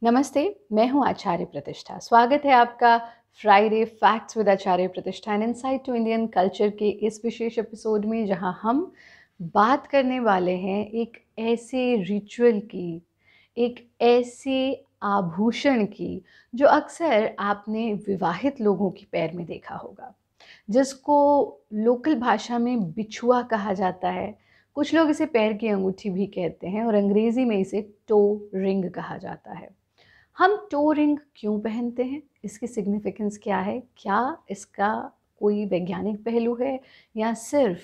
नमस्ते, मैं हूँ आचार्य प्रतिष्ठा। स्वागत है आपका Friday facts with Acharya Pratishtha and insight to Indian culture के इस विशेष एपिसोड में, जहाँ हम बात करने वाले हैं एक ऐसे रिचुअल की, एक ऐसे आभूषण की जो अक्सर आपने विवाहित लोगों के पैर में देखा होगा, जिसको लोकल भाषा में बिछुआ कहा जाता है। कुछ लोग इसे पैर की अंगूठी भी कहते हैं और अंग्रेज़ी में इसे टो रिंग कहा जाता है। हम टो रिंग क्यों पहनते हैं? इसकी सिग्निफिकेंस क्या है? क्या इसका कोई वैज्ञानिक पहलू है या सिर्फ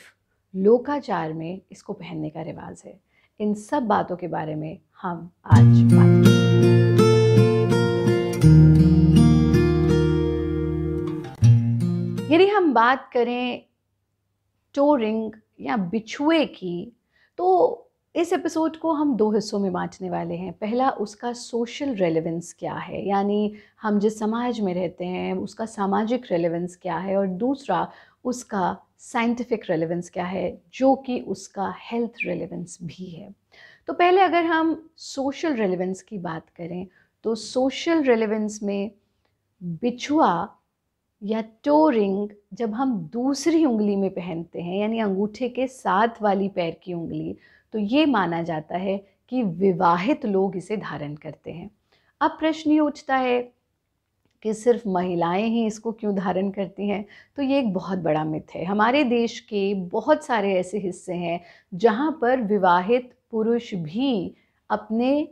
लोकाचार में इसको पहनने का रिवाज है? इन सब बातों के बारे में हम आज बात करेंगे। यदि हम बात करें टो रिंग या बिछुए की, तो इस एपिसोड को हम दो हिस्सों में बांटने वाले हैं। पहला, उसका सोशल रेलेवेंस क्या है, यानी हम जिस समाज में रहते हैं उसका सामाजिक रेलेवेंस क्या है, और दूसरा उसका साइंटिफिक रेलेवेंस क्या है, जो कि उसका हेल्थ रेलेवेंस भी है। तो पहले अगर हम सोशल रेलेवेंस की बात करें, तो सोशल रेलेवेंस में बिछुआ या टो रिंग जब हम दूसरी उंगली में पहनते हैं, यानी अंगूठे के साथ वाली पैर की उंगली, तो ये माना जाता है कि विवाहित लोग इसे धारण करते हैं। अब प्रश्न ये उठता है कि सिर्फ महिलाएं ही इसको क्यों धारण करती हैं? तो ये एक बहुत बड़ा मिथ है। हमारे देश के बहुत सारे ऐसे हिस्से हैं जहाँ पर विवाहित पुरुष भी अपने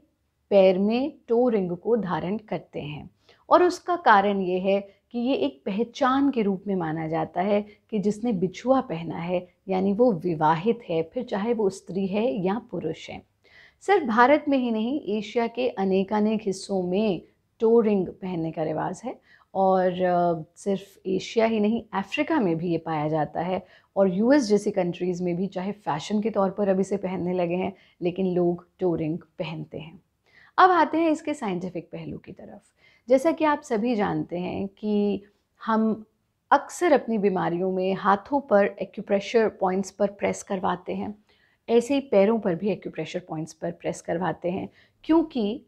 पैर में टो रिंग को धारण करते हैं, और उसका कारण ये है कि ये एक पहचान के रूप में माना जाता है कि जिसने बिछुआ पहना है यानी वो विवाहित है, फिर चाहे वो स्त्री है या पुरुष है। सिर्फ भारत में ही नहीं, एशिया के अनेकानेक हिस्सों में टो रिंग पहनने का रिवाज है, और सिर्फ एशिया ही नहीं, अफ्रीका में भी ये पाया जाता है, और यूएस जैसी कंट्रीज़ में भी, चाहे फैशन के तौर पर अब इसे पहनने लगे हैं, लेकिन लोग टो रिंग पहनते हैं। अब आते हैं इसके साइंटिफिक पहलू की तरफ। जैसा कि आप सभी जानते हैं कि हम अक्सर अपनी बीमारियों में हाथों पर एक्यूप्रेशर पॉइंट्स पर प्रेस करवाते हैं, ऐसे ही पैरों पर भी एक्यूप्रेशर पॉइंट्स पर प्रेस करवाते हैं, क्योंकि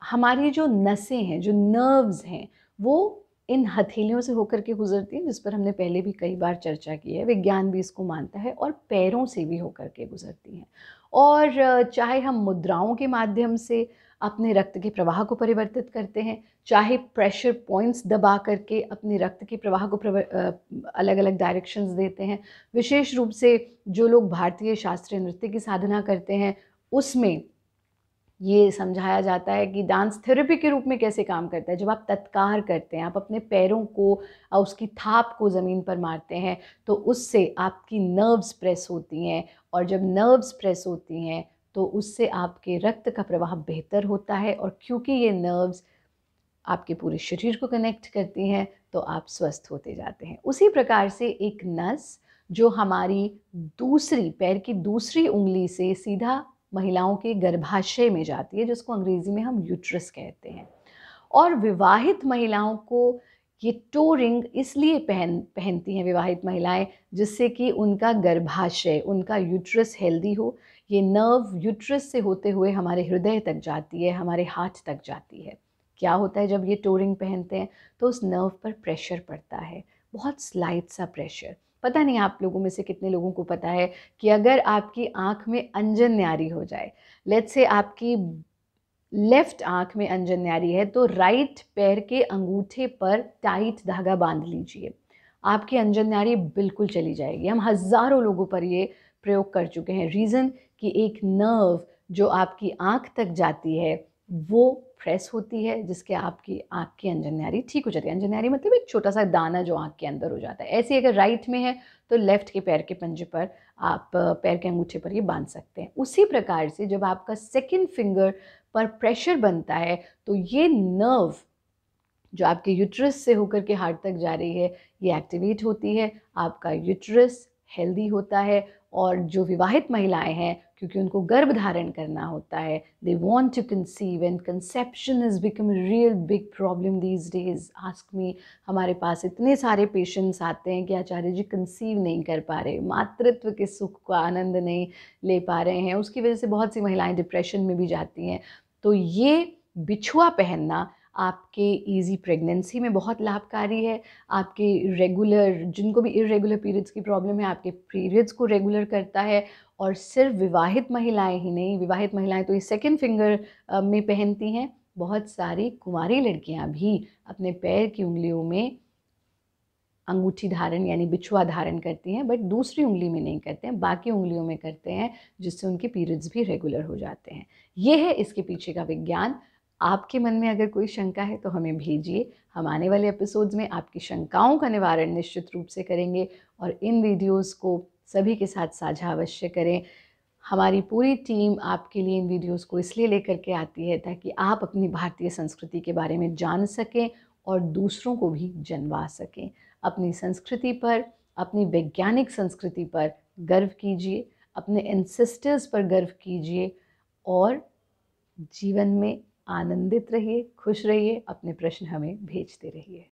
हमारी जो नसें हैं, जो नर्व्स हैं, वो इन हथेलियों से होकर के गुजरती हैं, जिस पर हमने पहले भी कई बार चर्चा की है। विज्ञान भी इसको मानता है, और पैरों से भी होकर के गुजरती हैं। और चाहे हम मुद्राओं के माध्यम से अपने रक्त के प्रवाह को परिवर्तित करते हैं, चाहे प्रेशर पॉइंट्स दबा करके अपने रक्त के प्रवाह को अलग अलग डायरेक्शंस देते हैं। विशेष रूप से जो लोग भारतीय शास्त्रीय नृत्य की साधना करते हैं, उसमें ये समझाया जाता है कि डांस थेरेपी के रूप में कैसे काम करता है। जब आप तत्कार करते हैं, आप अपने पैरों को उसकी थाप को ज़मीन पर मारते हैं, तो उससे आपकी नर्व्स प्रेस होती हैं, और जब नर्व्स प्रेस होती हैं तो उससे आपके रक्त का प्रवाह बेहतर होता है, और क्योंकि ये नर्व्स आपके पूरे शरीर को कनेक्ट करती हैं, तो आप स्वस्थ होते जाते हैं। उसी प्रकार से एक नस जो हमारी दूसरी पैर की दूसरी उंगली से सीधा महिलाओं के गर्भाशय में जाती है, जिसको अंग्रेजी में हम यूट्रस कहते हैं। और विवाहित महिलाओं को ये टो रिंग इसलिए पहनती हैं विवाहित महिलाएं, जिससे कि उनका गर्भाशय, उनका यूट्रस हेल्दी हो। ये नर्व यूट्रस से होते हुए हमारे हृदय तक जाती है, हमारे हार्ट तक जाती है। क्या होता है जब ये टो रिंग पहनते हैं, तो उस नर्व पर प्रेशर पड़ता है, बहुत स्लाइट सा प्रेशर। पता नहीं आप लोगों में से कितने लोगों को पता है कि अगर आपकी आँख में अंजन न्यारी हो जाए, लेट्स से आपकी लेफ्ट आँख में अंजन न्यारी है, तो राइट पैर के अंगूठे पर टाइट धागा बांध लीजिए, आपकी अंजन न्यारी बिल्कुल चली जाएगी। हम हज़ारों लोगों पर ये प्रयोग कर चुके हैं। रीज़न कि एक नर्व जो आपकी आँख तक जाती है, वो प्रेस होती है, जिसके आपकी आँख की अंजन न्यारी ठीक हो जाती है। अंजन न्यारी मतलब एक छोटा सा दाना जो आँख के अंदर हो जाता है। ऐसे अगर राइट में है, तो लेफ्ट के पैर के पंजे पर आप पैर के अंगूठे पर ये बांध सकते हैं। उसी प्रकार से जब आपका सेकंड फिंगर पर प्रेशर बनता है, तो ये नर्व जो आपके यूट्रस से होकर के हार्ट तक जा रही है, ये एक्टिवेट होती है, आपका यूट्रस हेल्दी होता है। और जो विवाहित महिलाएं हैं, क्योंकि उनको गर्भ धारण करना होता है, they want to conceive, and conception is become a real big problem these days. Ask me, हमारे पास इतने सारे पेशेंट्स आते हैं कि आचार्य जी कंसीव नहीं कर पा रहे, मातृत्व के सुख का आनंद नहीं ले पा रहे हैं। उसकी वजह से बहुत सी महिलाएं डिप्रेशन में भी जाती हैं। तो ये बिछुआ पहनना आपके इजी प्रेगनेंसी में बहुत लाभकारी है। आपके रेगुलर, जिनको भी इरेगुलर पीरियड्स की प्रॉब्लम है, आपके पीरियड्स को रेगुलर करता है। और सिर्फ विवाहित महिलाएं ही नहीं, विवाहित महिलाएं तो ये सेकंड फिंगर में पहनती हैं, बहुत सारी कुंवारी लड़कियां भी अपने पैर की उंगलियों में अंगूठी धारण यानी बिछुआ धारण करती हैं, बट दूसरी उंगली में नहीं करते हैं, बाकी उंगलियों में करते हैं, जिससे उनके पीरियड्स भी रेगुलर हो जाते हैं। ये है इसके पीछे का विज्ञान। आपके मन में अगर कोई शंका है तो हमें भेजिए। हम आने वाले एपिसोड्स में आपकी शंकाओं का निवारण निश्चित रूप से करेंगे और इन वीडियोस को सभी के साथ साझा अवश्य करें। हमारी पूरी टीम आपके लिए इन वीडियोस को इसलिए लेकर के आती है ताकि आप अपनी भारतीय संस्कृति के बारे में जान सकें और दूसरों को भी जनवा सकें। अपनी संस्कृति पर, अपनी वैज्ञानिक संस्कृति पर गर्व कीजिए, अपने एंसेस्टर्स पर गर्व कीजिए और जीवन में आनंदित रहिए, खुश रहिए। अपने प्रश्न हमें भेजते रहिए।